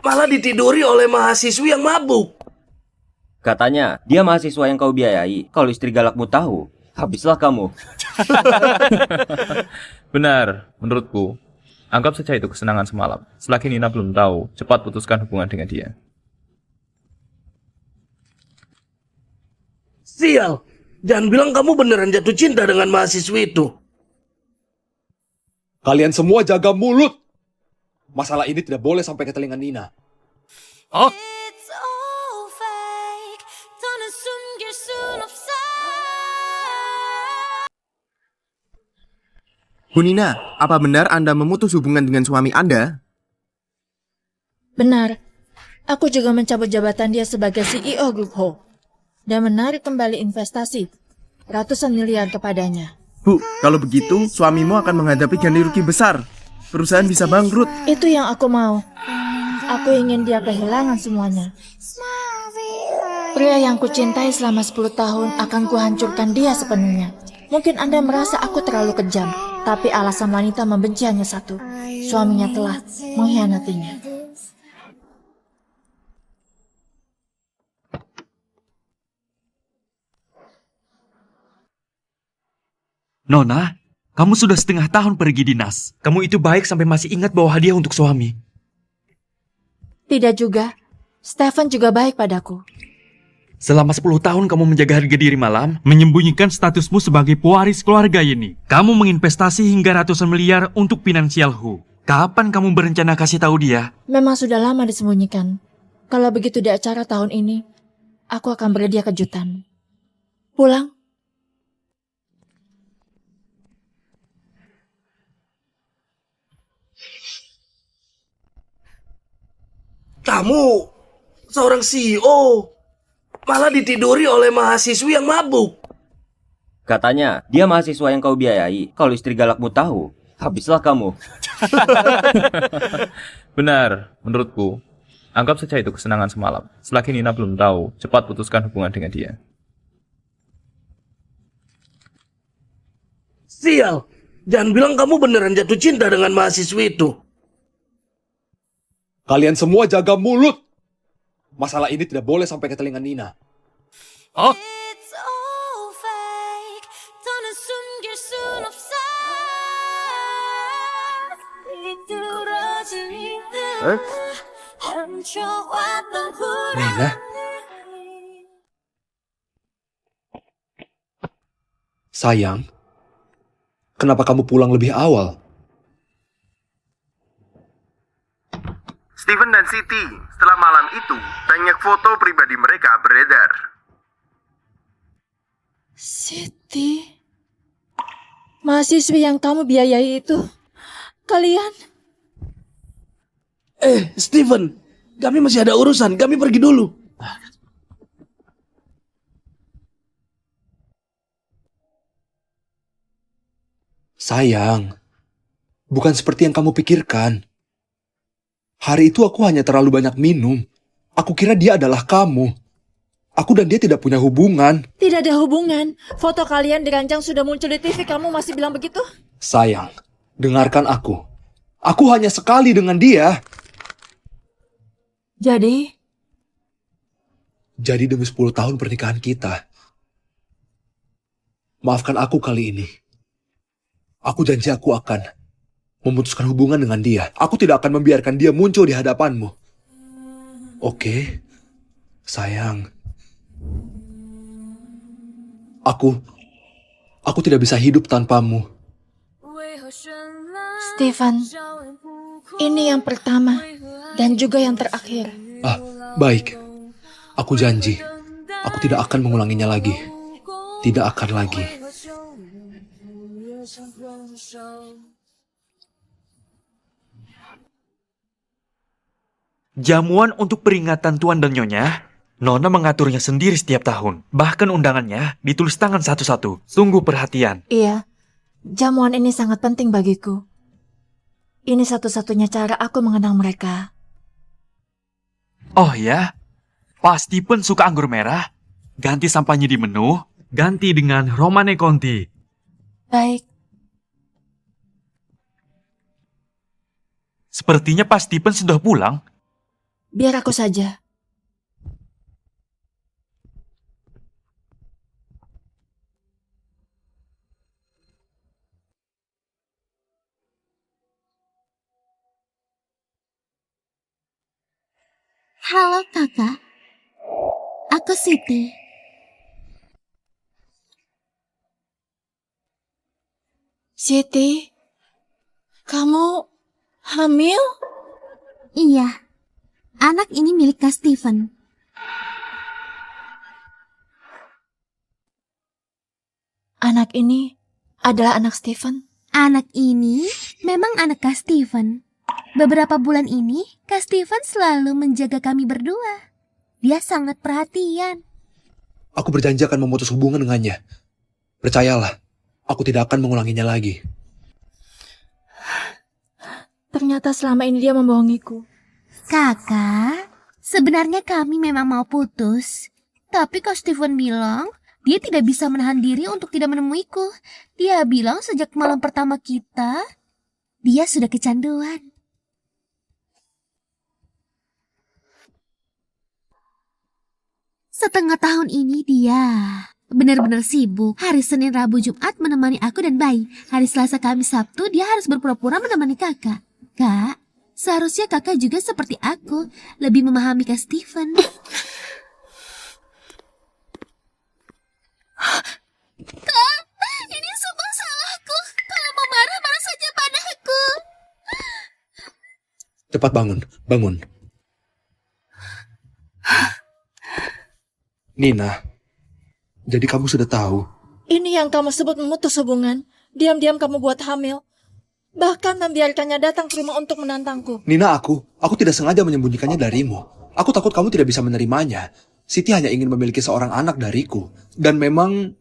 malah ditiduri oleh mahasiswi yang mabuk. Katanya, dia mahasiswa yang kau biayai. Kalau istri galakmu tahu, habislah kamu. Benar, menurutku. Anggap saja itu kesenangan semalam. Selagi Nina belum tahu, cepat putuskan hubungan dengan dia. Sial, jangan bilang kamu beneran jatuh cinta dengan mahasiswi itu. Kalian semua jaga mulut. Masalah ini tidak boleh sampai ke telinga Nina. Oh, It's all fake. Don't assume you're soon upset. Bu Nina, apa benar Anda memutus hubungan dengan suami Anda? Benar. Aku juga mencabut jabatan dia sebagai CEO Grup Ho dan menarik kembali investasi ratusan miliar kepadanya. Bu, kalau begitu suamimu akan menghadapi ganti rugi besar. Perusahaan bisa bangkrut. Itu yang aku mau. Aku ingin dia kehilangan semuanya. Pria yang kucintai selama 10 tahun akan kuhancurkan dia sepenuhnya. Mungkin Anda merasa aku terlalu kejam, tapi alasan wanita membenci hanya satu. Suaminya telah mengkhianatinya. Nona, kamu sudah setengah tahun pergi dinas. Kamu itu baik sampai masih ingat bawa hadiah untuk suami. Tidak juga. Stefan juga baik padaku. Selama 10 tahun kamu menjaga harga diri malam, menyembunyikan statusmu sebagai pewaris keluarga ini. Kamu menginvestasi hingga ratusan miliar untuk finansial Hu. Kapan kamu berencana kasih tahu dia? Memang sudah lama disembunyikan. Kalau begitu di acara tahun ini, aku akan beri dia kejutan. Pulang. Kamu seorang CEO, malah ditiduri oleh mahasiswi yang mabuk. Katanya, dia mahasiswa yang kau biayai. Kalau istri galakmu tahu, habislah kamu. benar, menurutku. Anggap saja itu kesenangan semalam. Selagi Nina belum tahu, cepat putuskan hubungan dengan dia. Sial, jangan bilang kamu beneran jatuh cinta dengan mahasiswi itu. Kalian semua jaga mulut. Masalah ini tidak boleh sampai ke telinga Nina. Oh, It's all fake. Don't assume you're soon upset. Nina? Sayang, kenapa kamu pulang lebih awal? Steven dan Siti, setelah malam itu, banyak foto pribadi mereka beredar. Siti, mahasiswi yang kamu biayai itu, kalian? Steven, kami masih ada urusan, kami pergi dulu. Sayang, bukan seperti yang kamu pikirkan. Hari itu aku hanya terlalu banyak minum. Aku kira dia adalah kamu. Aku dan dia tidak punya hubungan. Tidak ada hubungan. Foto kalian dirancang sudah muncul di TV, kamu masih bilang begitu? Sayang, dengarkan aku. Aku hanya sekali dengan dia. Jadi Demi 10 tahun pernikahan kita. Maafkan aku kali ini. Aku janji aku akan memutuskan hubungan dengan dia. Aku tidak akan membiarkan dia muncul di hadapanmu. Oke, sayang. Aku tidak bisa hidup tanpamu. Stefan, ini yang pertama dan juga yang terakhir. Baik. Aku janji. Aku tidak akan mengulanginya lagi. Tidak akan lagi. Jamuan untuk peringatan Tuan dan Nyonya, Nona mengaturnya sendiri setiap tahun. Bahkan undangannya ditulis tangan satu-satu. Sungguh perhatian. Iya, jamuan ini sangat penting bagiku. Ini satu-satunya cara aku mengenang mereka. Oh ya? Pak Stephen suka anggur merah? Ganti sampahnya di menu, ganti dengan Romane Conti. Baik. Sepertinya Pak Stephen sudah pulang. Biar aku saja. Halo kakak, aku Siti. Siti, kamu hamil? Iya, anak ini milik Kak Steven. Anak ini adalah anak Steven. Anak ini memang anak Kak Steven. Beberapa bulan ini, Kak Steven selalu menjaga kami berdua. Dia sangat perhatian. Aku berjanji akan memutus hubungan dengannya. Percayalah, aku tidak akan mengulanginya lagi. Ternyata selama ini dia membohongiku. Kakak, sebenarnya kami memang mau putus. Tapi Kak Steven bilang, dia tidak bisa menahan diri untuk tidak menemuiku. Dia bilang sejak malam pertama kita, dia sudah kecanduan. Setengah tahun ini dia benar-benar sibuk. Hari Senin, Rabu, Jumat menemani aku dan bayi. Hari Selasa, Kamis, Sabtu dia harus berpura-pura menemani kakak. Kak, seharusnya kakak juga seperti aku, lebih memahami Kak Steven. Kak, ini semua salahku. Kalau mau marah, marah saja padaku. Cepat bangun, bangun. Nina, jadi kamu sudah tahu. Ini yang kamu sebut memutus hubungan. Diam-diam kamu buat hamil. Bahkan membiarkannya datang ke rumah untuk menantangku. Nina, aku tidak sengaja menyembunyikannya darimu. Aku takut kamu tidak bisa menerimanya. Siti hanya ingin memiliki seorang anak dariku. Dan memang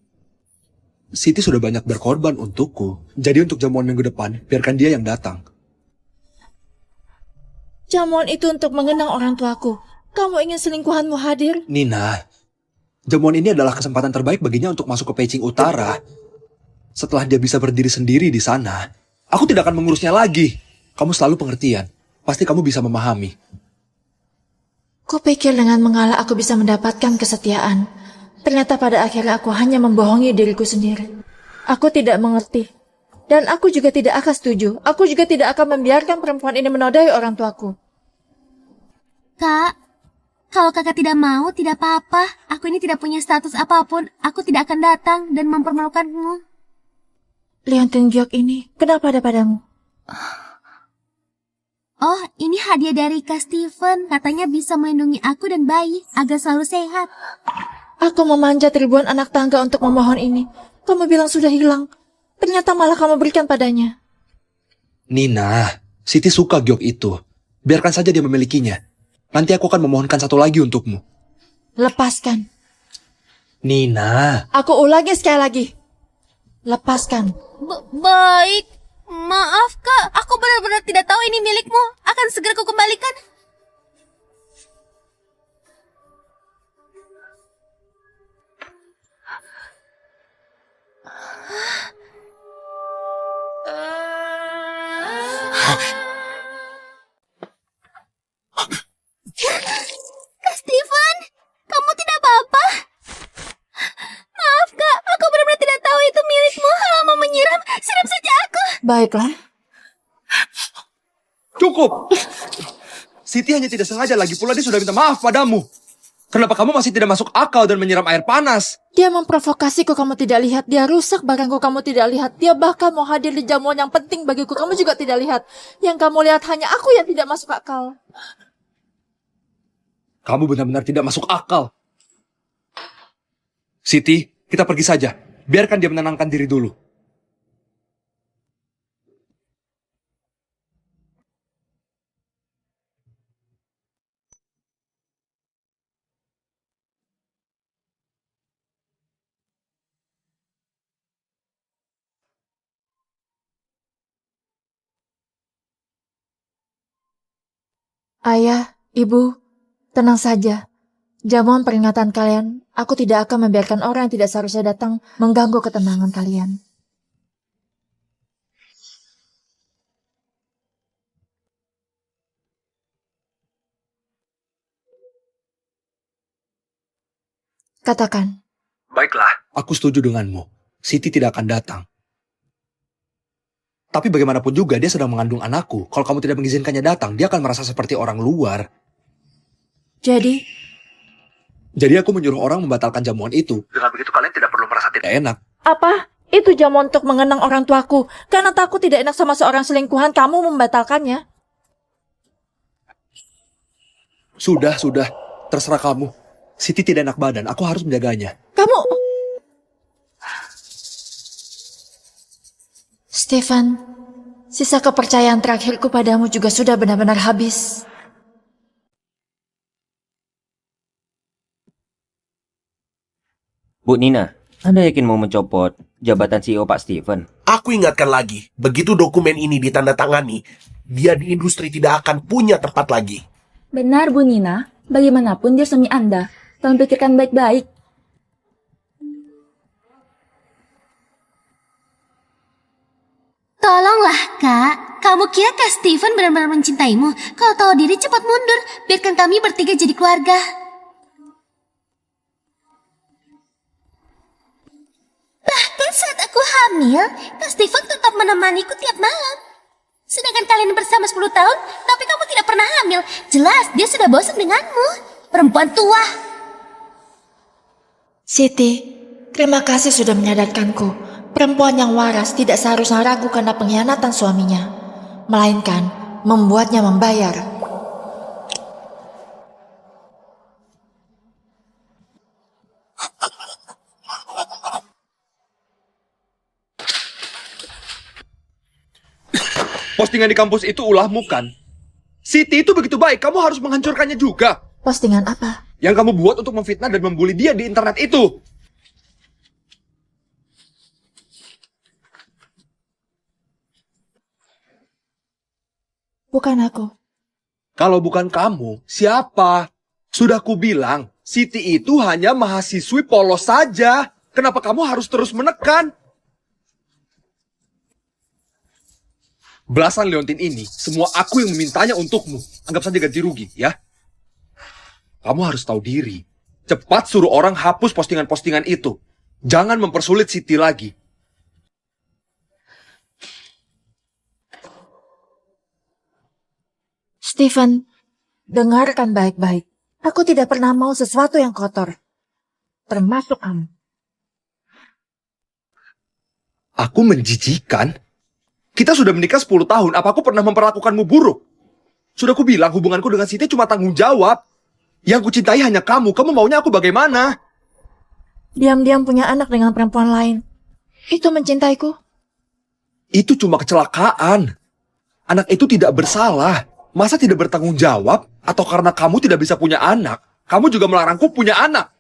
Siti sudah banyak berkorban untukku. Jadi untuk jamuan minggu depan, biarkan dia yang datang. Jamuan itu untuk mengenang orang tuaku. Kamu ingin selingkuhanmu hadir? Nina, jamuan ini adalah kesempatan terbaik baginya untuk masuk ke Peicing Utara. Setelah dia bisa berdiri sendiri di sana, aku tidak akan mengurusnya lagi. Kamu selalu pengertian. Pasti kamu bisa memahami. Kupikir dengan mengalah aku bisa mendapatkan kesetiaan. Ternyata pada akhirnya aku hanya membohongi diriku sendiri. Aku tidak mengerti. Dan aku juga tidak akan setuju. Aku juga tidak akan membiarkan perempuan ini menodai orang tuaku. Kak, kalau kakak tidak mau, tidak apa-apa. Aku ini tidak punya status apapun. Aku tidak akan datang dan mempermalukanmu. Liontin Giok ini, kenapa ada padamu? Oh, ini hadiah dari Kak Steven. Katanya bisa melindungi aku dan bayi agar selalu sehat. Aku memanjat ribuan anak tangga untuk memohon ini. Kamu bilang sudah hilang. Ternyata malah kamu berikan padanya. Nina, Siti suka giok itu. Biarkan saja dia memilikinya. Nanti aku akan memohonkan satu lagi untukmu. Lepaskan. Nina. Aku ulangi sekali lagi. Lepaskan. Baik. Maaf, Kak. Aku benar-benar tidak tahu ini milikmu. Akan segera kukembalikan. Kak Steven, kamu tidak apa-apa? Maaf, Kak. Aku benar-benar tidak tahu itu milikmu. Kalau mau menyiram, siram saja aku. Baiklah. Cukup! Siti hanya tidak sengaja, lagi pula dia sudah minta maaf padamu. Kenapa kamu masih tidak masuk akal dan menyiram air panas? Dia memprovokasiku, kamu tidak lihat. Dia rusak barangku, kamu tidak lihat. Dia bahkan mau hadir di jamuan yang penting bagiku, kamu juga tidak lihat. Yang kamu lihat hanya aku yang tidak masuk akal. Kamu benar-benar tidak masuk akal. Siti, kita pergi saja. Biarkan dia menenangkan diri dulu. Ayah, ibu, tenang saja. Jamuan peringatan kalian, aku tidak akan membiarkan orang yang tidak seharusnya datang mengganggu ketenangan kalian. Katakan. Baiklah, Aku setuju denganmu. Siti tidak akan datang. Tapi bagaimanapun juga dia sedang mengandung anakku. Kalau kamu tidak mengizinkannya datang, dia akan merasa seperti orang luar. Jadi, Aku menyuruh orang membatalkan jamuan itu. Dengan begitu kalian tidak perlu merasa tidak enak. apa? Itu jamuan untuk mengenang orang tuaku. Karena takut tidak enak sama seorang selingkuhan, kamu membatalkannya. Sudah. Terserah kamu. Siti tidak enak badan, aku harus menjaganya. Kamu... Stefan, sisa kepercayaan terakhirku padamu juga sudah benar-benar habis. Bu Nina, Anda yakin mau mencopot jabatan CEO Pak Steven? Aku ingatkan lagi, begitu dokumen ini ditandatangani, dia di industri tidak akan punya tempat lagi. Benar, Bu Nina. Bagaimanapun dia suami Anda. Tolong pikirkan baik-baik. Tolonglah, Kak. Kamu kira Kak Steven benar-benar mencintaimu? Kalau tahu diri cepat mundur. Biarkan kami bertiga jadi keluarga. Bahkan saat aku hamil, Kak Steven tetap menemaniku tiap malam. Sedangkan kalian bersama 10 tahun, tapi kamu tidak pernah hamil. Jelas, dia sudah bosan denganmu. Perempuan tua. Siti, terima kasih sudah menyadarkanku. Perempuan yang waras tidak seharusnya ragu karena pengkhianatan suaminya, melainkan membuatnya membayar. Postingan di kampus itu ulahmu kan? Siti itu begitu baik, kamu harus menghancurkannya juga. Postingan apa? Yang kamu buat untuk memfitnah dan membuli dia di internet itu. Bukan aku. Kalau bukan kamu, siapa? Sudah kubilang, Siti itu hanya mahasiswi polos saja. Kenapa kamu harus terus menekan? Belasan leontin ini, semua aku yang memintanya untukmu. Anggap saja ganti rugi, ya. Kamu harus tahu diri. Cepat suruh orang hapus postingan-postingan itu. Jangan mempersulit Siti lagi. Stephen, dengarkan baik-baik. Aku tidak pernah mau sesuatu yang kotor. Termasuk kamu. Aku menjijikan? Kita sudah menikah 10 tahun, apa aku pernah memperlakukanmu buruk? Sudah aku bilang hubunganku dengan Siti cuma tanggung jawab. Yang kucintai hanya kamu maunya aku bagaimana? Diam-diam punya anak dengan perempuan lain. Itu mencintaiku? Itu cuma kecelakaan. Anak itu tidak bersalah. Masa tidak bertanggung jawab? Atau karena kamu tidak bisa punya anak, kamu juga melarangku punya anak?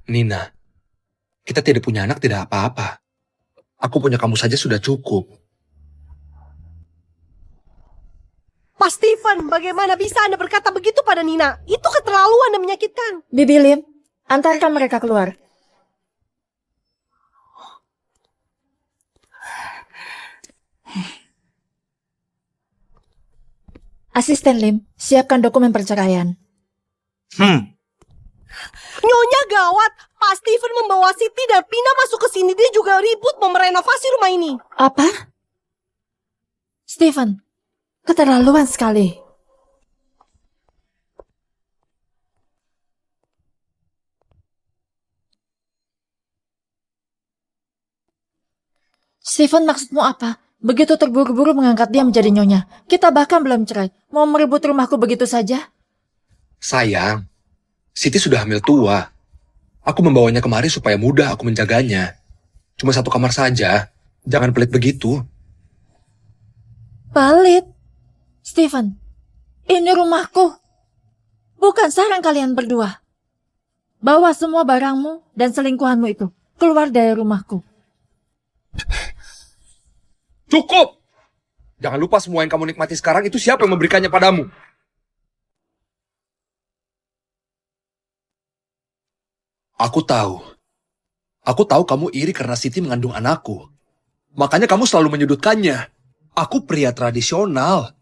Nina, kita tidak punya anak tidak apa-apa. Aku punya kamu saja sudah cukup. Pak Steven, bagaimana bisa Anda berkata begitu pada Nina? Itu keterlaluan dan menyakitkan. Bibi Lim, antarkan mereka keluar. Asisten Lim, siapkan dokumen perceraian. Nyonya gawat, Pak Steven membawa Siti dan Pina masuk ke sini. Dia juga ribut mau merenovasi rumah ini. Apa? Stephen, keterlaluan sekali. Stephen, maksudmu apa? Begitu terburu-buru mengangkat dia menjadi nyonya. Kita bahkan belum cerai. Mau merebut rumahku begitu saja? Sayang, Siti sudah hamil tua. Aku membawanya kemari supaya mudah aku menjaganya. Cuma satu kamar saja. Jangan pelit begitu. Pelit? Stephen, ini rumahku. Bukan sarang kalian berdua. Bawa semua barangmu dan selingkuhanmu itu keluar dari rumahku. Cukup! Jangan lupa semua yang kamu nikmati sekarang itu siapa yang memberikannya padamu. Aku tahu. Aku tahu kamu iri karena Siti mengandung anakku. Makanya kamu selalu menyudutkannya. Aku pria tradisional.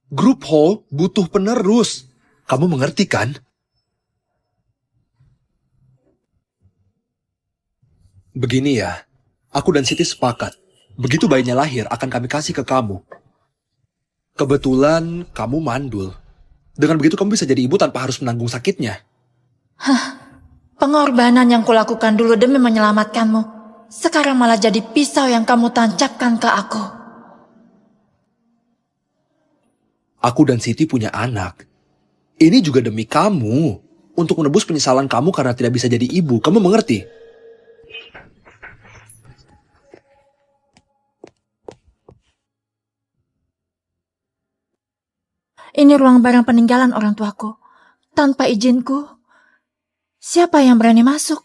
Grup Hall butuh penerus. Kamu mengerti kan? Begini ya, aku dan Siti sepakat. Begitu bayinya lahir, akan kami kasih ke kamu. Kebetulan kamu mandul. Dengan begitu kamu bisa jadi ibu tanpa harus menanggung sakitnya. Pengorbanan yang kulakukan dulu demi menyelamatkanmu, sekarang malah jadi pisau yang kamu tancapkan ke aku. Aku dan Siti punya anak. Ini juga demi kamu. Untuk menebus penyesalan kamu karena tidak bisa jadi ibu. Kamu mengerti? Ini ruang barang peninggalan orang tuaku. Tanpa izinku, siapa yang berani masuk?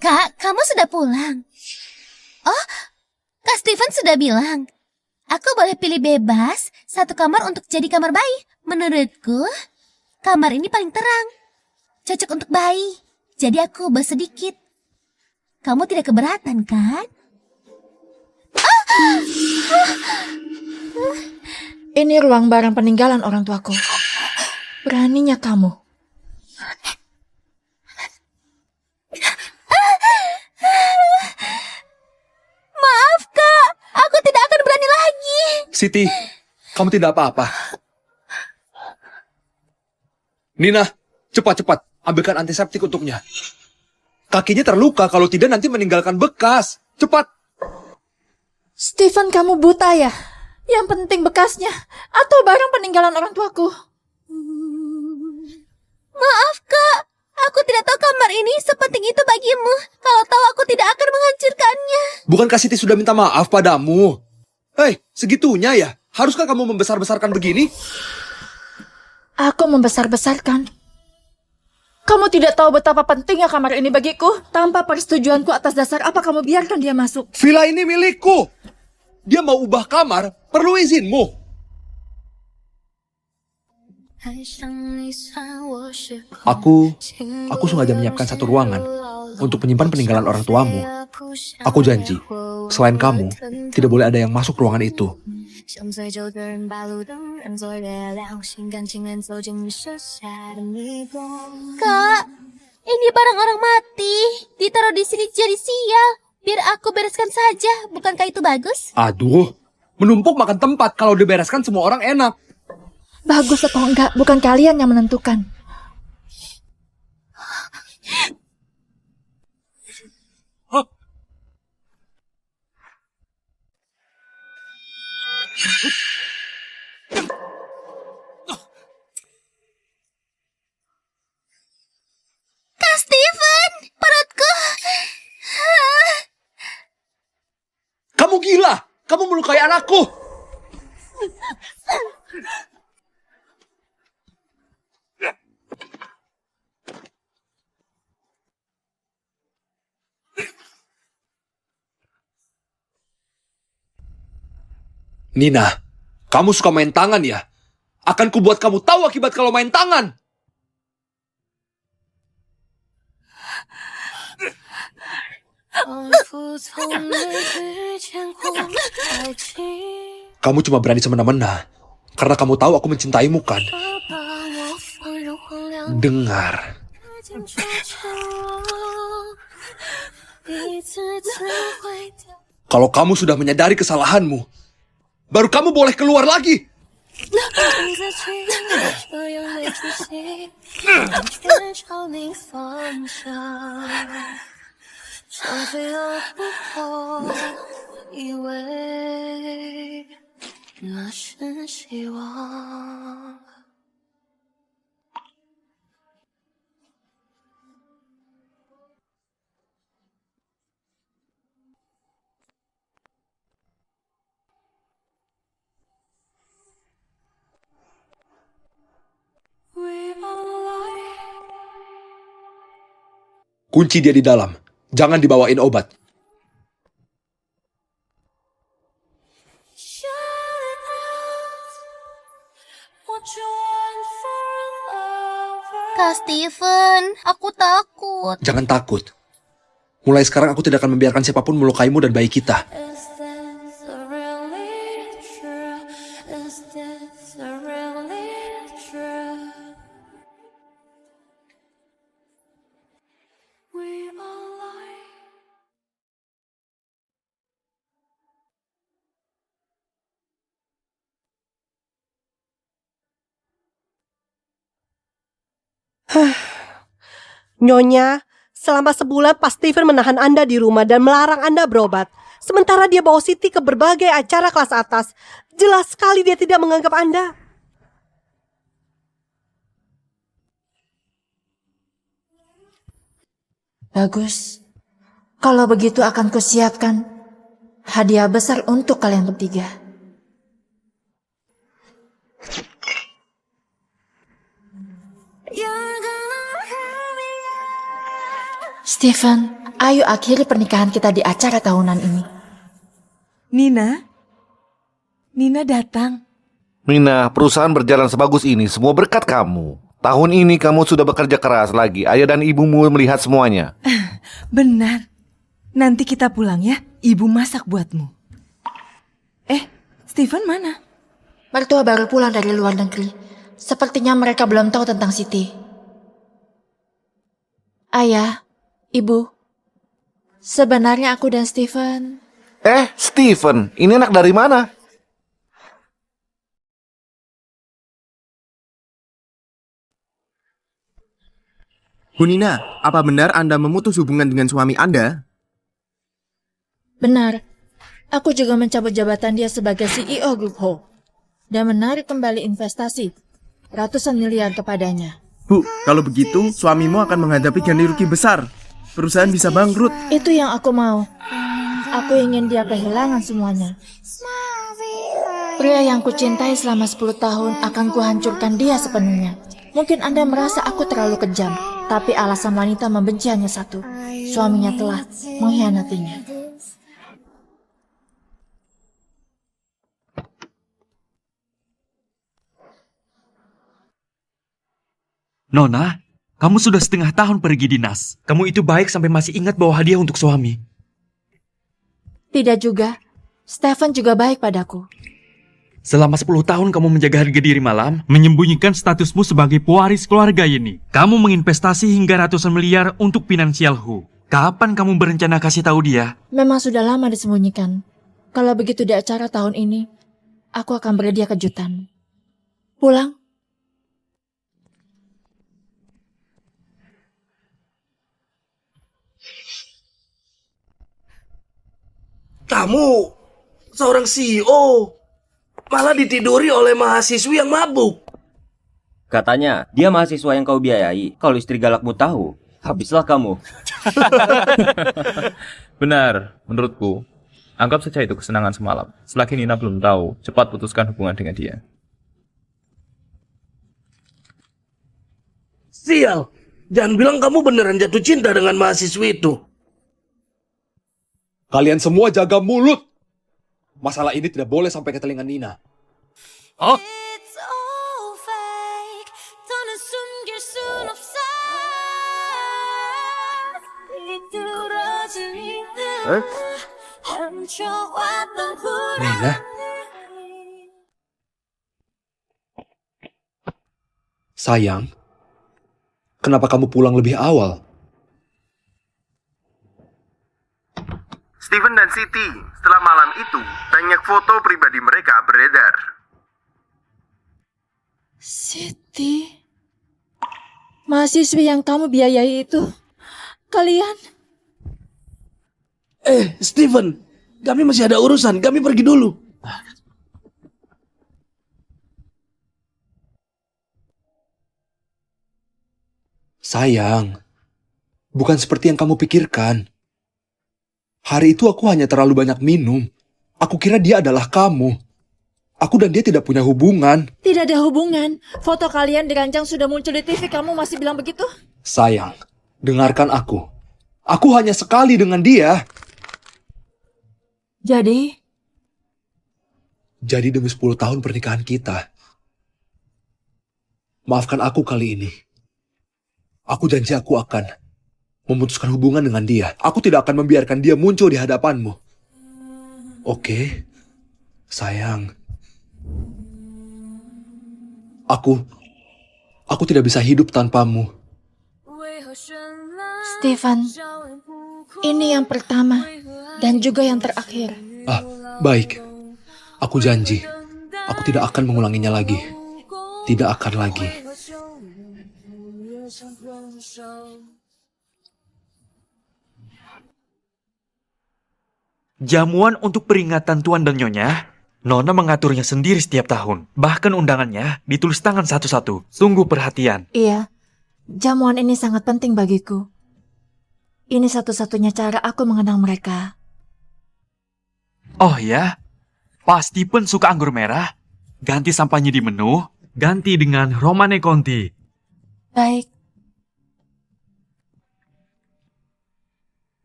Kak, kamu sudah pulang? Oh, Kak Steven sudah bilang. Aku boleh pilih bebas satu kamar untuk jadi kamar bayi. Menurutku, kamar ini paling terang. Cocok untuk bayi. Jadi aku ubah sedikit. Kamu tidak keberatan, kan? Ini ruang barang peninggalan orang tuaku. Beraninya kamu. Maaf, Kak. Aku tidak akan berani lagi. Siti, kamu tidak apa-apa. Nina, cepat-cepat. Ambilkan antiseptik untuknya. Kakinya terluka, kalau tidak nanti meninggalkan bekas. Cepat. Steven, kamu buta ya? Yang penting bekasnya atau barang peninggalan orang tuaku. Maaf, Kak. Aku tidak tahu kamar ini sepenting itu bagimu. Kalau tahu aku tidak akan menghancurkannya. Bukankah Siti sudah minta maaf padamu? Hei, segitunya ya? Haruskah kamu membesar-besarkan begini? Aku membesar-besarkan. Kamu tidak tahu betapa pentingnya kamar ini bagiku. Tanpa persetujuanku atas dasar apa kamu biarkan dia masuk? Villa ini milikku. Dia mau ubah kamar, perlu izinmu. Aku sengaja menyiapkan satu ruangan untuk menyimpan peninggalan orang tuamu. Aku janji, selain kamu, tidak boleh ada yang masuk ruangan itu. Kak, ini barang orang mati. Ditaruh di sini jadi sial. Biar aku bereskan saja. Bukankah itu bagus? Aduh, menumpuk makan tempat. Kalau dibereskan semua orang enak. Bagus atau enggak, bukan kalian yang menentukan. Kak Steven, perutku. Kamu gila! Kamu melukai anakku! Nina, kamu suka main tangan ya? Akan kubuat kamu tahu akibat kalau main tangan! Kamu cuma berani semena-mena karena kamu tahu aku mencintaimu kan? Dengar. Kalau kamu sudah menyadari kesalahanmu, baru kamu boleh keluar lagi. Kunci dia di dalam. Jangan dibawain obat. Kak Steven, aku takut. Jangan takut. Mulai sekarang aku tidak akan membiarkan siapapun melukaimu dan bayi kita. Nyonya, selama sebulan Pak Steven menahan Anda di rumah dan melarang Anda berobat. Sementara dia bawa Siti ke berbagai acara kelas atas. Jelas sekali dia tidak menganggap Anda. Bagus. Kalau begitu akan kusiapkan hadiah besar untuk kalian bertiga. Stephen, ayo akhiri pernikahan kita di acara tahunan ini. Nina datang. Mina, perusahaan berjalan sebagus ini semua berkat kamu. Tahun ini kamu sudah bekerja keras lagi. Ayah dan ibumu melihat semuanya. Benar. Nanti kita pulang ya. Ibu masak buatmu. Steven mana? Mertua baru pulang dari luar negeri. Sepertinya mereka belum tahu tentang Siti. Ayah, Ibu, sebenarnya aku dan Stephen... Steven, ini anak dari mana? Bu Nina, apa benar Anda memutus hubungan dengan suami Anda? Benar. Aku juga mencabut jabatan dia sebagai CEO Grup Ho. Dan menarik kembali investasi ratusan miliar kepadanya. Bu, kalau begitu suamimu akan menghadapi ganti rugi besar. Perusahaan bisa bangkrut. Itu yang aku mau. Aku ingin dia kehilangan semuanya. Pria yang kucintai selama 10 tahun akan kuhancurkan dia sepenuhnya. Mungkin Anda merasa aku terlalu kejam, tapi alasan wanita membenci hanya satu. Suaminya telah mengkhianatinya. Nona, kamu sudah setengah tahun pergi dinas. Kamu itu baik sampai masih ingat bawa hadiah untuk suami. Tidak juga. Stephen juga baik padaku. Selama 10 tahun kamu menjaga harga diri malam, menyembunyikan statusmu sebagai pewaris keluarga ini. Kamu menginvestasi hingga ratusan miliar untuk finansial Hu. Kapan kamu berencana kasih tahu dia? Memang sudah lama disembunyikan. Kalau begitu di acara tahun ini, aku akan beri dia kejutan. Pulang. Kamu seorang CEO, malah ditiduri oleh mahasiswi yang mabuk. Katanya, dia mahasiswa yang kau biayai. Kalau istri galakmu tahu, habislah kamu. Benar, menurutku. Anggap saja itu kesenangan semalam. Selagi Nina belum tahu, cepat putuskan hubungan dengan dia. Sial, jangan bilang kamu beneran jatuh cinta dengan mahasiswi itu. Kalian semua jaga mulut. Masalah ini tidak boleh sampai ke telinga Nina. Oh? Nina? Sayang, kenapa kamu pulang lebih awal? Steven dan Siti, setelah malam itu, banyak foto pribadi mereka beredar. Siti, mahasiswi yang kamu biayai itu, kalian... Steven, kami masih ada urusan, kami pergi dulu. Sayang, bukan seperti yang kamu pikirkan. Hari itu aku hanya terlalu banyak minum. Aku kira dia adalah kamu. Aku dan dia tidak punya hubungan. Tidak ada hubungan. Foto kalian dirancang sudah muncul di TV, kamu masih bilang begitu? Sayang, dengarkan aku. Aku hanya sekali dengan dia. Jadi demi 10 tahun pernikahan kita. Maafkan aku kali ini. Aku janji aku akan memutuskan hubungan dengan dia. Aku tidak akan membiarkan dia muncul di hadapanmu. Oke, sayang. Aku tidak bisa hidup tanpamu. Stephen, ini yang pertama dan juga yang terakhir. Baik. Aku janji, aku tidak akan mengulanginya lagi. Tidak akan lagi. Jamuan untuk peringatan Tuan dan Nyonya, Nona mengaturnya sendiri setiap tahun. Bahkan undangannya ditulis tangan satu-satu. Sungguh perhatian. Iya, jamuan ini sangat penting bagiku. Ini satu-satunya cara aku mengenang mereka. Oh ya? Pak Stephen suka anggur merah? Ganti sampahnya di menu, ganti dengan Romane Conti. Baik.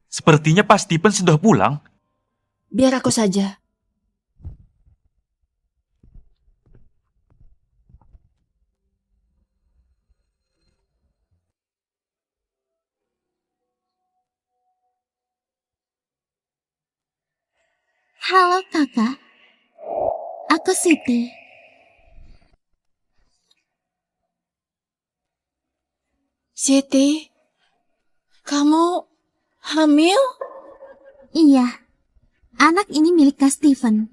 Sepertinya Pak Stephen sudah pulang. Biar aku saja. Halo kakak, aku Siti. Siti, kamu hamil? Iya, anak ini milik Kak Stephen.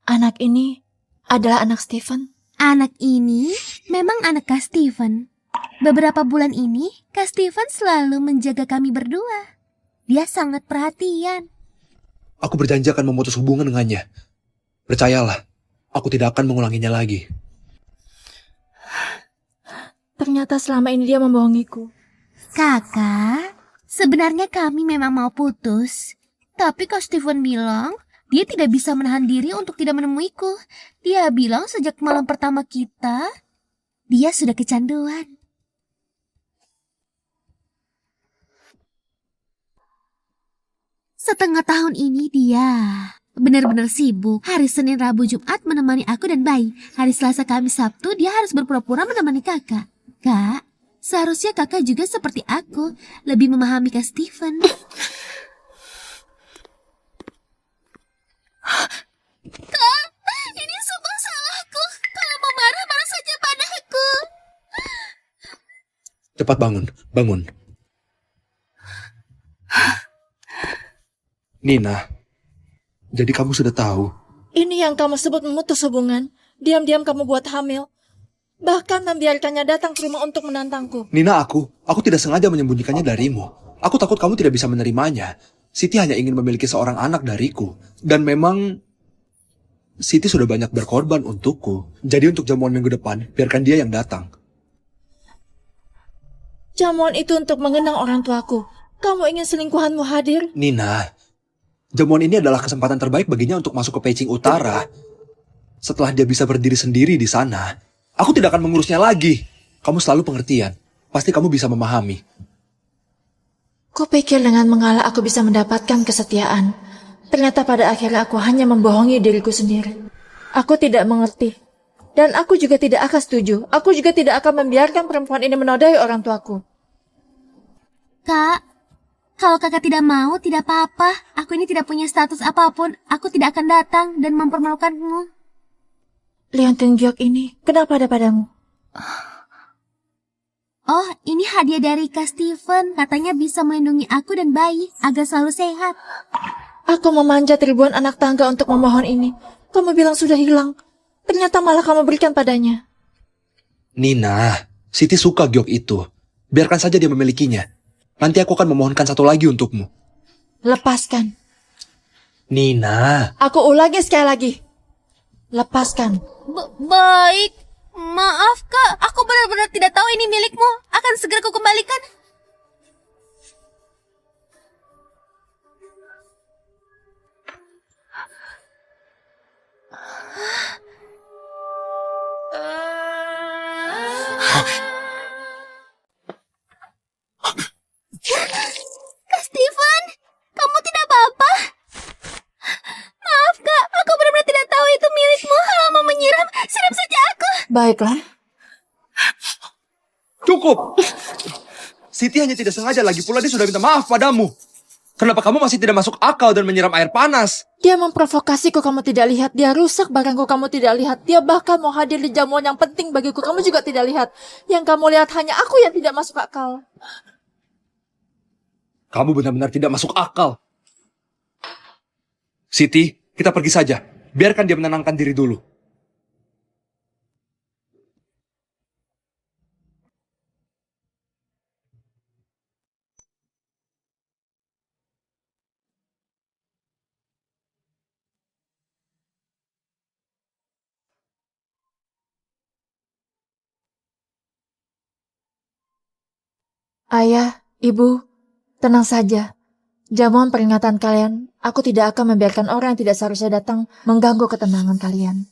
Anak ini adalah anak Stephen? Anak ini memang anak Kak Stephen. Beberapa bulan ini, Kak Stephen selalu menjaga kami berdua. Dia sangat perhatian. Aku berjanji akan memutus hubungan dengannya. Percayalah, aku tidak akan mengulanginya lagi. Ternyata selama ini dia membohongiku. Kakak, sebenarnya kami memang mau putus. Tapi Kak Stephen bilang, dia tidak bisa menahan diri untuk tidak menemuiku. Dia bilang sejak malam pertama kita, dia sudah kecanduan. Setengah tahun ini dia benar-benar sibuk. Hari Senin, Rabu, Jumat menemani aku dan bayi. Hari Selasa, Kamis, Sabtu dia harus berpura-pura menemani kakak. Kak, seharusnya kakak juga seperti aku, lebih memahami Kak Stephen. Kak, ini semua salahku. Kalau mau marah, marah saja padaku. Cepat bangun, bangun. Nina, jadi kamu sudah tahu. Ini yang kamu sebut memutus hubungan. Diam-diam kamu buat hamil. Bahkan membiarkannya datang ke rumah untuk menantangku. Nina, aku tidak sengaja menyembunyikannya darimu. Aku takut kamu tidak bisa menerimanya. Siti hanya ingin memiliki seorang anak dariku. Dan memang Siti sudah banyak berkorban untukku. Jadi untuk jamuan minggu depan, biarkan dia yang datang. Jamuan itu untuk mengenang orang tuaku. Kamu ingin selingkuhanmu hadir? Nina, jamuan ini adalah kesempatan terbaik baginya untuk masuk ke Peicing Utara. Setelah dia bisa berdiri sendiri di sana, aku tidak akan mengurusnya lagi. Kamu selalu pengertian. Pasti kamu bisa memahami. Kupikir dengan mengalah aku bisa mendapatkan kesetiaan. Ternyata pada akhirnya aku hanya membohongi diriku sendiri. Aku tidak mengerti. Dan aku juga tidak akan setuju. Aku juga tidak akan membiarkan perempuan ini menodai orang tuaku. Kak, kalau kakak tidak mau, tidak apa-apa. Aku ini tidak punya status apapun. Aku tidak akan datang dan mempermalukanmu. Liontin Giok ini, kenapa ada padamu? Oh, ini hadiah dari Kak Stephen. Katanya bisa melindungi aku dan bayi agar selalu sehat. Aku memanjat ribuan anak tangga untuk memohon ini. Kamu bilang sudah hilang. Ternyata malah kamu berikan padanya. Nina, Siti suka giok itu. Biarkan saja dia memilikinya. Nanti aku akan memohonkan satu lagi untukmu. Lepaskan. Nina. Aku ulangi sekali lagi. Lepaskan. Baik. Maaf, Kak. Aku benar-benar tidak tahu ini milikmu. Akan segera kukembalikan. Kak Stephen, kamu tidak apa-apa? Maaf, Kak. Aku benar-benar tidak tahu itu milikmu. Kalau mau menyiram, siram saja aku. Baiklah. Cukup! Siti hanya tidak sengaja, lagi pula dia sudah minta maaf padamu. Kenapa kamu masih tidak masuk akal dan menyiram air panas? Dia memprovokasiku, kamu tidak lihat. Dia rusak barangku, kamu tidak lihat. Dia bahkan mau hadir di jamuan yang penting bagiku, kamu juga tidak lihat. Yang kamu lihat hanya aku yang tidak masuk akal. Kamu benar-benar tidak masuk akal. Siti, kita pergi saja. Biarkan dia menenangkan diri dulu. Ayah, ibu, tenang saja. Jamuan peringatan kalian, aku tidak akan membiarkan orang yang tidak seharusnya datang mengganggu ketenangan kalian.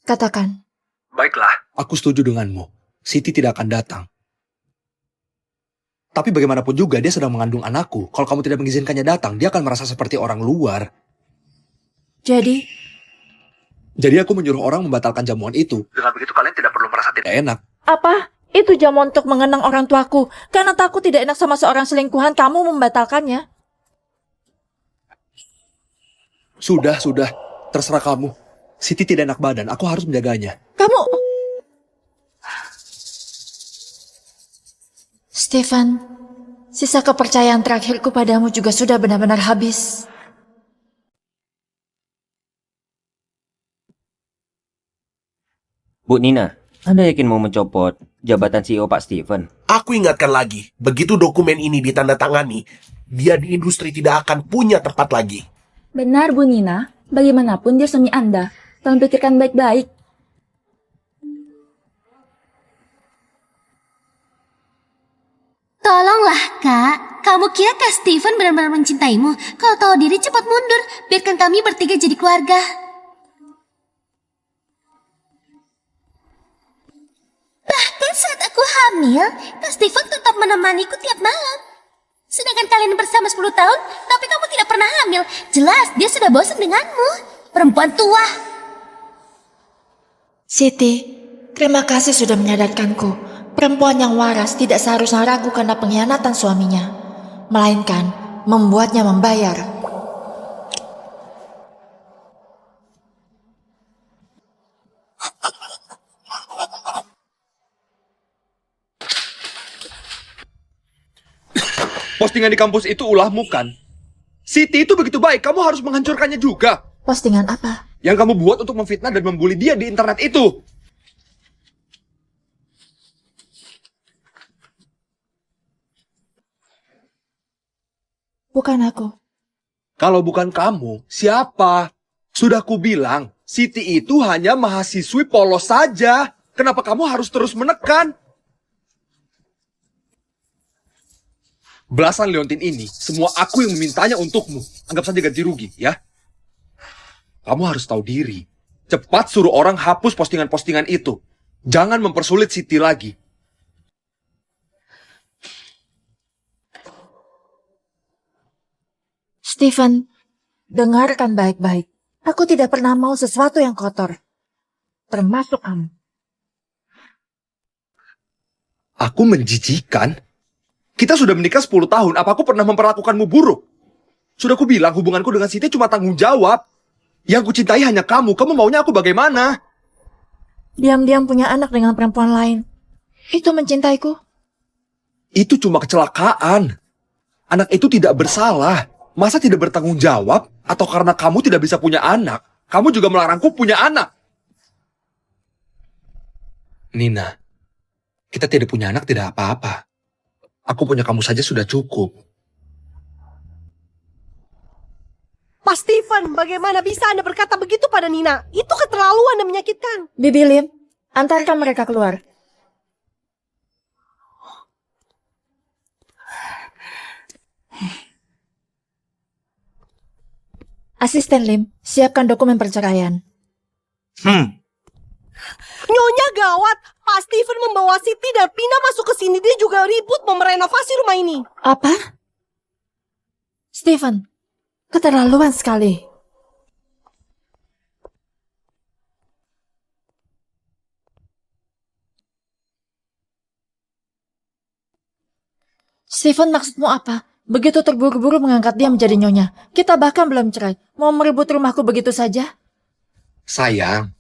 Katakan. Baiklah. Aku setuju denganmu. Siti tidak akan datang. Tapi bagaimanapun juga dia sedang mengandung anakku. Kalau kamu tidak mengizinkannya datang, dia akan merasa seperti orang luar. Jadi aku menyuruh orang membatalkan jamuan itu. Dengan begitu kalian tidak perlu merasa tidak enak. apa? Itu jamuan untuk mengenang orang tuaku. Karena takut tidak enak sama seorang selingkuhan, kamu membatalkannya. Sudah. Terserah kamu. Siti tidak enak badan, aku harus menjaganya. Kamu... Stefan, sisa kepercayaan terakhirku padamu juga sudah benar-benar habis. Bu Nina, Anda yakin mau mencopot jabatan CEO Pak Steven? Aku ingatkan lagi, begitu dokumen ini ditandatangani, dia di industri tidak akan punya tempat lagi. Benar, Bu Nina. Bagaimanapun dia suami Anda. Tolong pikirkan baik-baik. Tolonglah, Kak. Kamu kira Kak Steven benar-benar mencintaimu? Kalau tahu diri cepat mundur. Biarkan kami bertiga jadi keluarga. Bahkan saat aku hamil, Kak Steven tetap menemaniku tiap malam. Sedangkan kalian bersama 10 tahun, tapi kamu tidak pernah hamil. Jelas, dia sudah bosan denganmu. Perempuan tua. Siti, terima kasih sudah menyadarkanku. Perempuan yang waras tidak seharusnya ragu karena pengkhianatan suaminya, melainkan membuatnya membayar. Postingan di kampus itu ulahmu kan? Siti itu begitu baik, kamu harus menghancurkannya juga. Postingan apa? Yang kamu buat untuk memfitnah dan membuli dia di internet itu. Bukan aku. Kalau bukan kamu, siapa? Sudah kubilang, Siti itu hanya mahasiswi polos saja. Kenapa kamu harus terus menekan? Belasan leontin ini, semua aku yang memintanya untukmu. Anggap saja ganti rugi, ya. Kamu harus tahu diri. Cepat suruh orang hapus postingan-postingan itu. Jangan mempersulit Siti lagi. Stephen, dengarkan baik-baik. Aku tidak pernah mau sesuatu yang kotor. Termasuk kamu. Aku menjijikan? Kita sudah menikah 10 tahun, apa aku pernah memperlakukanmu buruk? Sudah aku bilang hubunganku dengan Siti cuma tanggung jawab. Yang kucintai hanya kamu maunya aku bagaimana? Diam-diam punya anak dengan perempuan lain. Itu mencintaiku? Itu cuma kecelakaan. Anak itu tidak bersalah. Masa tidak bertanggung jawab? Atau karena kamu tidak bisa punya anak, kamu juga melarangku punya anak? Nina, kita tidak punya anak tidak apa-apa. Aku punya kamu saja sudah cukup. Pak Steven, bagaimana bisa Anda berkata begitu pada Nina? Itu keterlaluan dan menyakitkan. Bibi Lim, antarkan mereka keluar. Asisten Lim, siapkan dokumen perceraian. Nyonya gawat, Pak Steven membawa Siti dan Pina masuk ke sini. Dia juga ribut mau merenovasi rumah ini. Apa? Stephen, keterlaluan sekali. Stephen, maksudmu apa? Begitu terburu-buru mengangkat dia menjadi nyonya. Kita bahkan belum cerai. Mau merebut rumahku begitu saja? Sayang,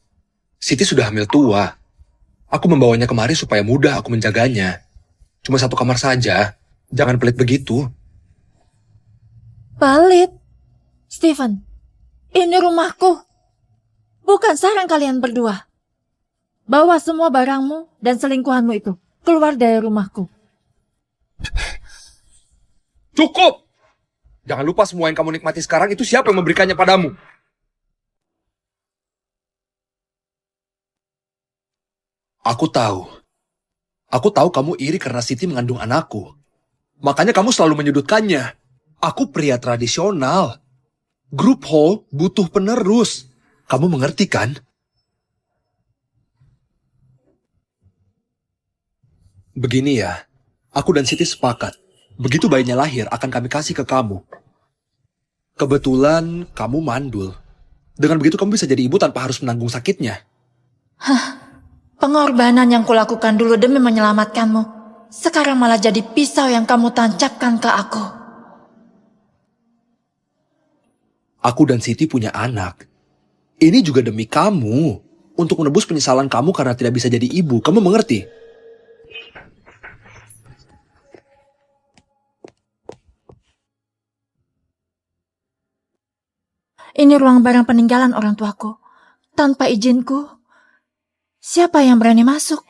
Siti sudah hamil tua. Aku membawanya kemari supaya mudah aku menjaganya. Cuma satu kamar saja. Jangan pelit begitu. Pelit? Stephen, ini rumahku. Bukan sarang kalian berdua. Bawa semua barangmu dan selingkuhanmu itu keluar dari rumahku. Cukup! Jangan lupa semua yang kamu nikmati sekarang itu siapa yang memberikannya padamu. Aku tahu. Aku tahu kamu iri karena Siti mengandung anakku. Makanya kamu selalu menyudutkannya. Aku pria tradisional. Grup Hall butuh penerus. Kamu mengerti kan? Begini ya, aku dan Siti sepakat. Begitu bayinya lahir, akan kami kasih ke kamu. Kebetulan kamu mandul. Dengan begitu kamu bisa jadi ibu tanpa harus menanggung sakitnya. Pengorbanan yang kulakukan dulu demi menyelamatkanmu, sekarang malah jadi pisau yang kamu tancapkan ke aku. Aku dan Siti punya anak. Ini juga demi kamu. Untuk menebus penyesalan kamu karena tidak bisa jadi ibu. Kamu mengerti? Ini ruang barang peninggalan orang tuaku. Tanpa izinku, siapa yang berani masuk?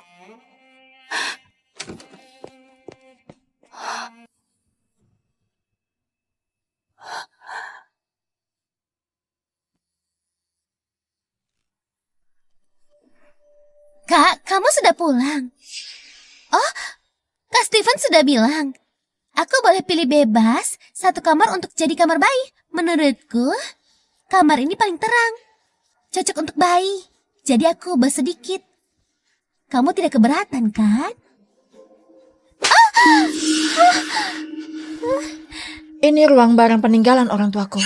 Kak, kamu sudah pulang? Oh, Kak Steven sudah bilang. Aku boleh pilih bebas satu kamar untuk jadi kamar bayi. Menurutku, kamar ini paling terang. Cocok untuk bayi. Jadi aku ubah sedikit. Kamu tidak keberatan, kan? Ini ruang barang peninggalan orang tuaku.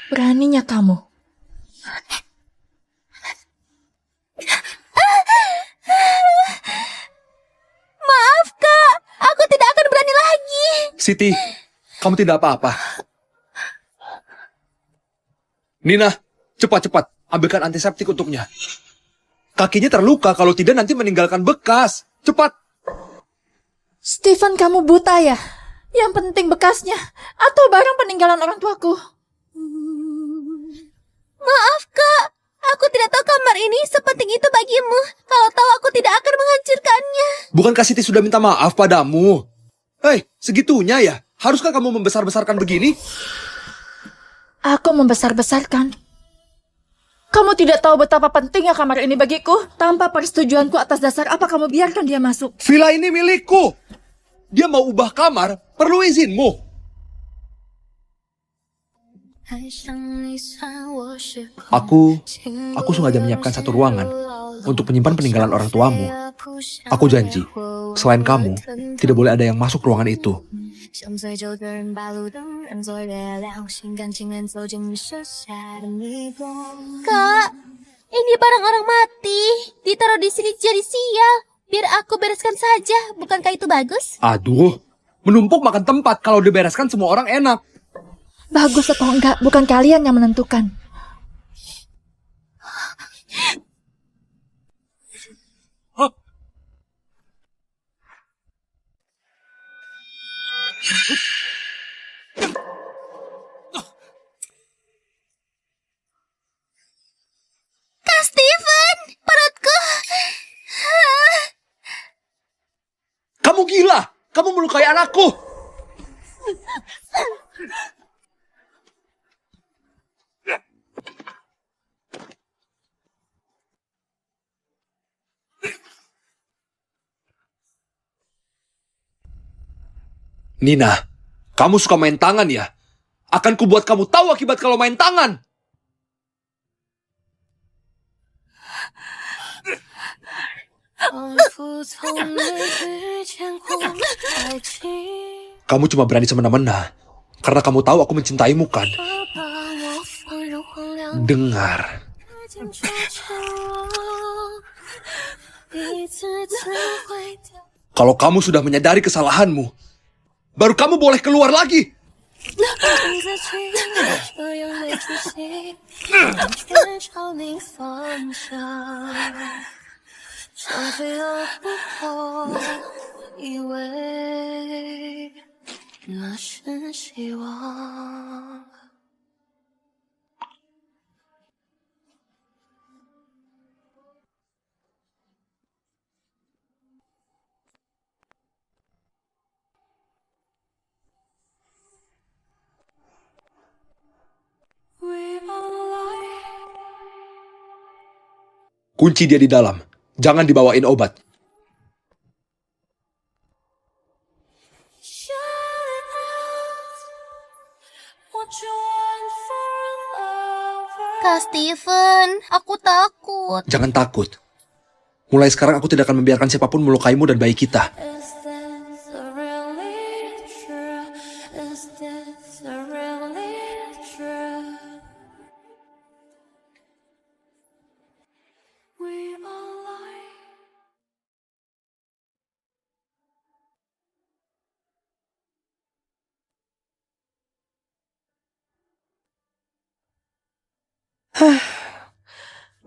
Beraninya kamu. Maaf, Kak. Aku tidak akan berani lagi. Siti, kamu tidak apa-apa. Nina, cepat-cepat. Ambilkan antiseptik untuknya. Kakinya terluka, kalau tidak nanti meninggalkan bekas. Cepat. Stephen, kamu buta ya? Yang penting bekasnya atau barang peninggalan orang tuaku. Maaf, Kak. Aku tidak tahu kamar ini sepenting itu bagimu. Kalau tahu aku tidak akan menghancurkannya. Bukankah Siti sudah minta maaf padamu? Hei, segitunya ya? Haruskah kamu membesar-besarkan begini? Aku membesar-besarkan. Kamu tidak tahu betapa pentingnya kamar ini bagiku. Tanpa persetujuanku atas dasar apa kamu biarkan dia masuk? Villa ini milikku. Dia mau ubah kamar, perlu izinmu. Aku sengaja menyiapkan satu ruangan untuk menyimpan peninggalan orang tuamu. Aku janji, selain kamu, tidak boleh ada yang masuk ruangan itu. Kak, ini barang orang mati. Ditaruh di sini jadi sial. Biar aku bereskan saja. Bukankah itu bagus? Aduh, menumpuk makan tempat. Kalau dibereskan semua orang enak. Bagus atau enggak, bukan kalian yang menentukan. Kak Steven, perutku. Kamu gila! Kamu melukai anakku! Nina, kamu suka main tangan ya? Akan kubuat kamu tahu akibat kalau main tangan! Kamu cuma berani semena-mena. Karena kamu tahu aku mencintaimu kan? Dengar. Kalau kamu sudah menyadari kesalahanmu, baru kamu boleh keluar lagi. Kunci dia di dalam. Jangan dibawain obat. Kak Steven, aku takut. Jangan takut. Mulai sekarang aku tidak akan membiarkan siapapun melukaimu dan bayi kita.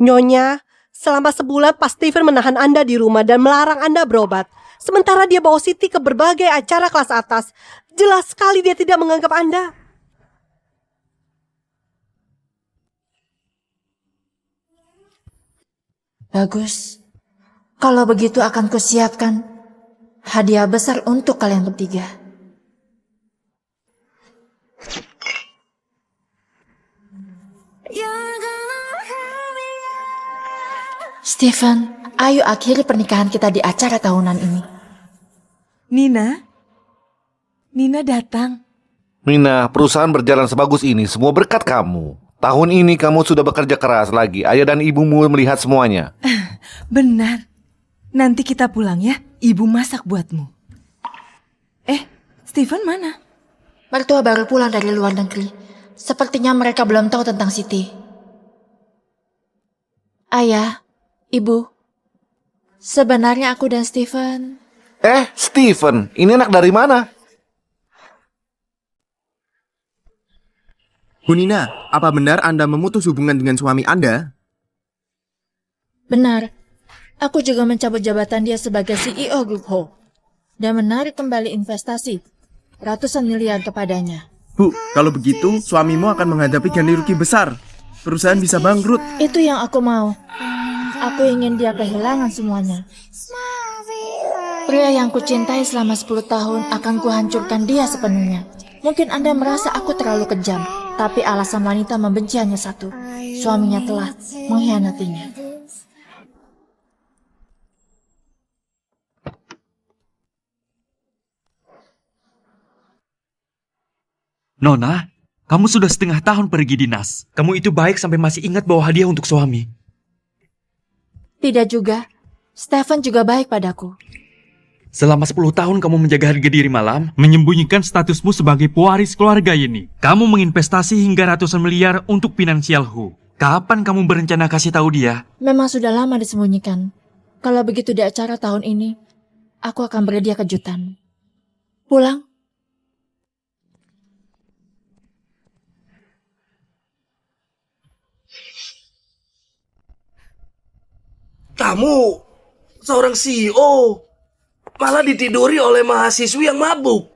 Nyonya, selama sebulan Pak Steven menahan Anda di rumah dan melarang Anda berobat. Sementara dia bawa Siti ke berbagai acara kelas atas. Jelas sekali dia tidak menganggap Anda. Bagus. Kalau begitu akan kusiapkan hadiah besar untuk kalian bertiga. Stephen, ayo akhiri pernikahan kita di acara tahunan ini. Nina datang. Mina, perusahaan berjalan sebagus ini semua berkat kamu. Tahun ini kamu sudah bekerja keras lagi. Ayah dan ibumu melihat semuanya. Benar. Nanti kita pulang ya. Ibu masak buatmu. Stephen mana? Mertua baru pulang dari luar negeri. Sepertinya mereka belum tahu tentang Siti. Ayah, Ibu, sebenarnya aku dan Stephen... Stephen, ini anak dari mana? Bu Nina, apa benar Anda memutus hubungan dengan suami Anda? Benar. Aku juga mencabut jabatan dia sebagai CEO Grup Ho. Dan menarik kembali investasi ratusan miliar kepadanya. Bu, kalau begitu suamimu akan menghadapi ganti rugi besar. Perusahaan bisa bangkrut. Itu yang aku mau. Aku ingin dia kehilangan semuanya. Pria yang kucintai selama 10 tahun akan kuhancurkan dia sepenuhnya. Mungkin Anda merasa aku terlalu kejam, tapi alasan wanita membenci hanya satu. Suaminya telah mengkhianatinya. Nona, kamu sudah setengah tahun pergi dinas. Kamu itu baik sampai masih ingat bawa hadiah untuk suami. Tidak juga. Stephen juga baik padaku. Selama 10 tahun kamu menjaga harga diri malam, menyembunyikan statusmu sebagai pewaris keluarga ini. Kamu menginvestasi hingga ratusan miliar untuk finansial Hu. Kapan kamu berencana kasih tahu dia? Memang sudah lama disembunyikan. Kalau begitu di acara tahun ini, aku akan beri dia kejutan. Pulang. Kamu seorang CEO, malah ditiduri oleh mahasiswi yang mabuk.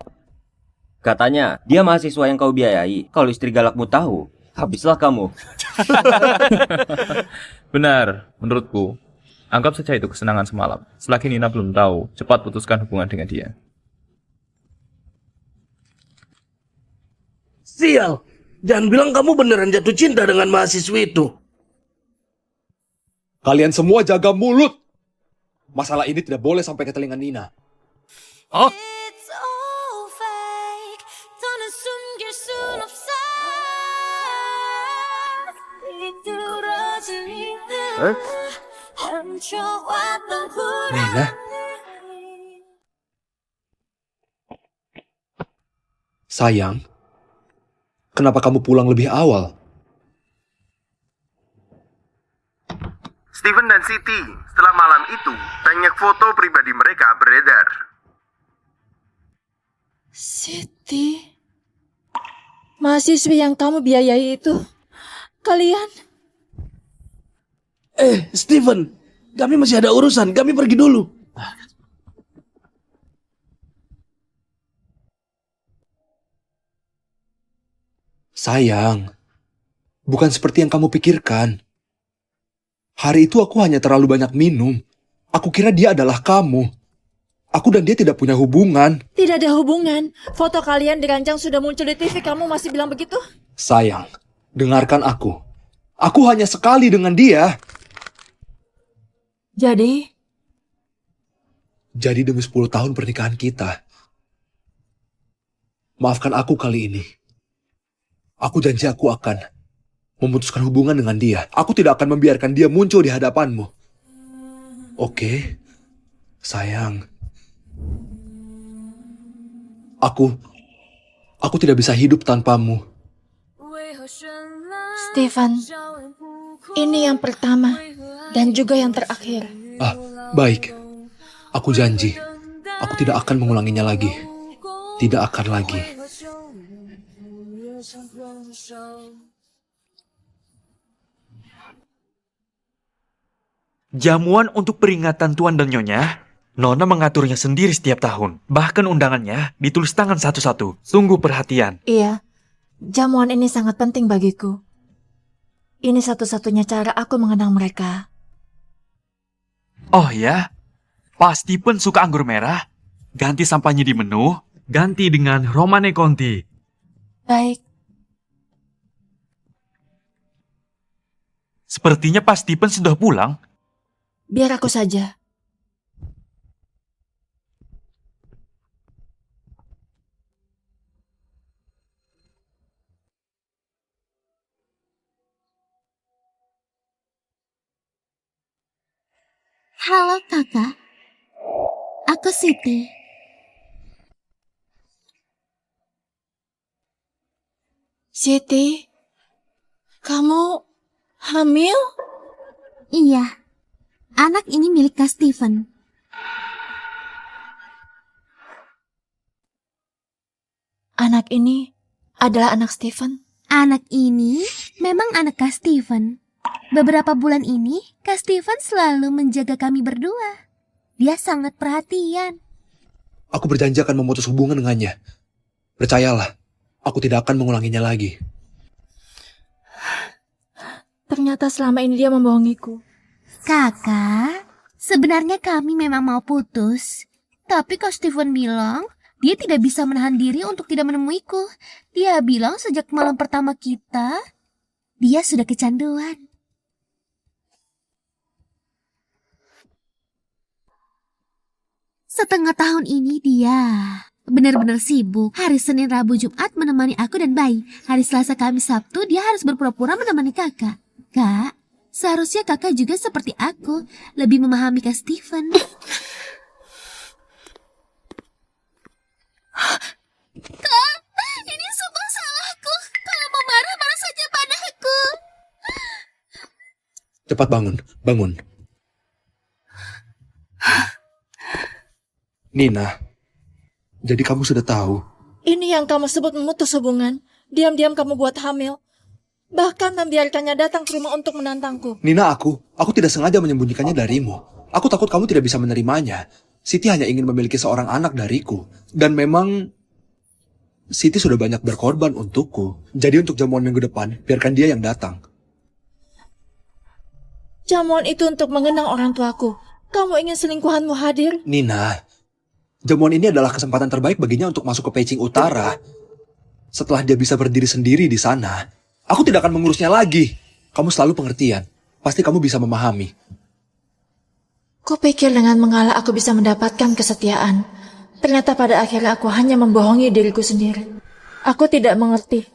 Katanya, dia mahasiswa yang kau biayai. Kalau istri galakmu tahu, habislah kamu. Benar, menurutku. Anggap saja itu kesenangan semalam. Selagi Nina belum tahu, cepat putuskan hubungan dengan dia. Sial, jangan bilang kamu beneran jatuh cinta dengan mahasiswi itu. Kalian semua jaga mulut. Masalah ini tidak boleh sampai ke telinga Nina. Oh? Nina? Sayang, Kenapa kamu pulang lebih awal? Steven dan Siti, setelah malam itu, banyak foto pribadi mereka beredar. Siti, mahasiswi yang kamu biayai itu, kalian... Steven, kami masih ada urusan, kami pergi dulu. Sayang, bukan seperti yang kamu pikirkan. Hari itu aku hanya terlalu banyak minum. Aku kira dia adalah kamu. Aku dan dia tidak punya hubungan. Tidak ada hubungan. Foto kalian dirancang sudah muncul di TV, kamu masih bilang begitu? Sayang, dengarkan aku. Aku hanya sekali dengan dia. Jadi demi 10 tahun pernikahan kita. Maafkan aku kali ini. Aku janji aku akan memutuskan hubungan dengan dia. Aku tidak akan membiarkan dia muncul di hadapanmu. Oke, sayang. Aku tidak bisa hidup tanpamu. Steven, ini yang pertama dan juga yang terakhir. Baik. Aku janji. Aku tidak akan mengulanginya lagi. Tidak akan lagi. Jamuan untuk peringatan Tuan dan Nyonya, Nona mengaturnya sendiri setiap tahun. Bahkan undangannya ditulis tangan satu-satu. Sungguh perhatian. Iya, jamuan ini sangat penting bagiku. Ini satu-satunya cara aku mengenang mereka. Oh ya? Pak Stephen suka anggur merah? Ganti sampahnya di menu, ganti dengan Romane Conti. Baik. Sepertinya Pak Stephen sudah pulang. Biar aku saja. Halo kakak, aku Siti. Siti, kamu hamil? Iya, anak ini milik Kak Steven. Anak ini adalah anak Steven? Anak ini memang anak Kak Steven. Beberapa bulan ini, Kak Steven selalu menjaga kami berdua. Dia sangat perhatian. Aku berjanji akan memutus hubungan dengannya. Percayalah, aku tidak akan mengulanginya lagi. Ternyata selama ini dia membohongiku. Kakak, sebenarnya kami memang mau putus. Tapi Kak Steven bilang, dia tidak bisa menahan diri untuk tidak menemuiku. Dia bilang sejak malam pertama kita, dia sudah kecanduan. Setengah tahun ini dia benar-benar sibuk. Hari Senin, Rabu, Jumat menemani aku dan bayi. Hari Selasa, Kamis, Sabtu dia harus berpura-pura menemani kakak. Kak, seharusnya kakak juga seperti aku, lebih memahami Kak Steven. Kak, ini semua salahku. Kalau mau marah, marah saja padaku. Cepat bangun, bangun. Nina, jadi kamu sudah tahu. Ini yang kamu sebut memutus hubungan. Diam-diam kamu buat hamil. Bahkan membiarkannya datang ke rumah untuk menantangku. Nina, aku tidak sengaja menyembunyikannya darimu. Aku takut kamu tidak bisa menerimanya. Siti hanya ingin memiliki seorang anak dariku. Dan memang Siti sudah banyak berkorban untukku. Jadi untuk jamuan minggu depan, biarkan dia yang datang. Jamuan itu untuk mengenang orang tuaku. Kamu ingin selingkuhanmu hadir? Nina, jamuan ini adalah kesempatan terbaik baginya untuk masuk ke Peicing Utara. Setelah dia bisa berdiri sendiri di sana, aku tidak akan mengurusnya lagi. Kamu selalu pengertian. Pasti kamu bisa memahami. Kupikir dengan mengalah aku bisa mendapatkan kesetiaan. Ternyata pada akhirnya aku hanya membohongi diriku sendiri. Aku tidak mengerti.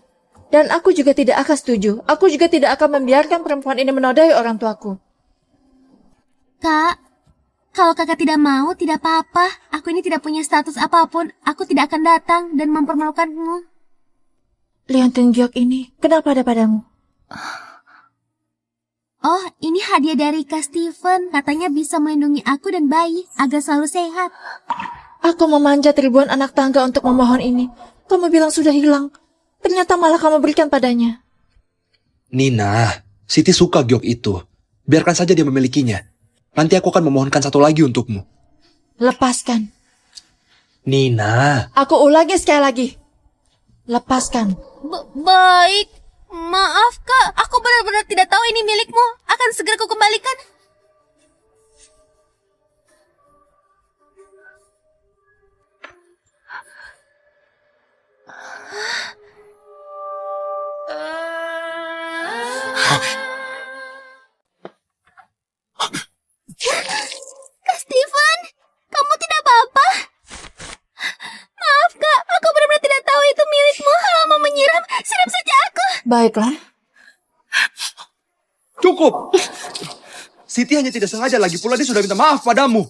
Dan aku juga tidak akan setuju. Aku juga tidak akan membiarkan perempuan ini menodai orang tuaku. Kak, kalau kakak tidak mau, tidak apa-apa. Aku ini tidak punya status apapun. Aku tidak akan datang dan mempermalukanmu. Liontin Giok ini, kenapa ada padamu? Oh, ini hadiah dari Kak Steven. Katanya bisa melindungi aku dan bayi agar selalu sehat. Aku memanjat ribuan anak tangga untuk memohon ini. Kamu bilang sudah hilang. Ternyata malah kamu berikan padanya. Nina, Siti suka giok itu. Biarkan saja dia memilikinya. Nanti aku akan memohonkan satu lagi untukmu. Lepaskan. Nina. Aku ulangi sekali lagi. Lepaskan. Baik. Maaf, Kak. Aku benar-benar tidak tahu ini milikmu. Akan segera ku kembalikan. Kak Steven, kamu tidak apa-apa? Maaf, Kak. Aku benar-benar tidak tahu itu milikmu. Mau menyiram, siram saja aku. Baiklah. Cukup! Siti hanya tidak sengaja, lagi pula dia sudah minta maaf padamu.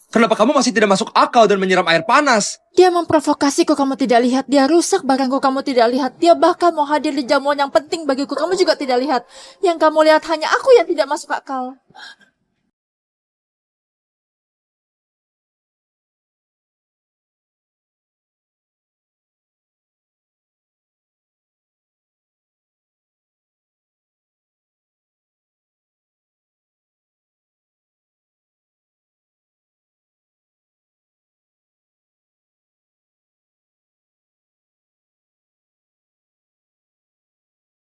Kenapa kamu masih tidak masuk akal dan menyiram air panas? Dia memprovokasiku, kamu tidak lihat. Dia rusak barangku, kamu tidak lihat. Dia bahkan mau hadir di jamuan yang penting bagiku, kamu juga tidak lihat. Yang kamu lihat hanya aku yang tidak masuk akal.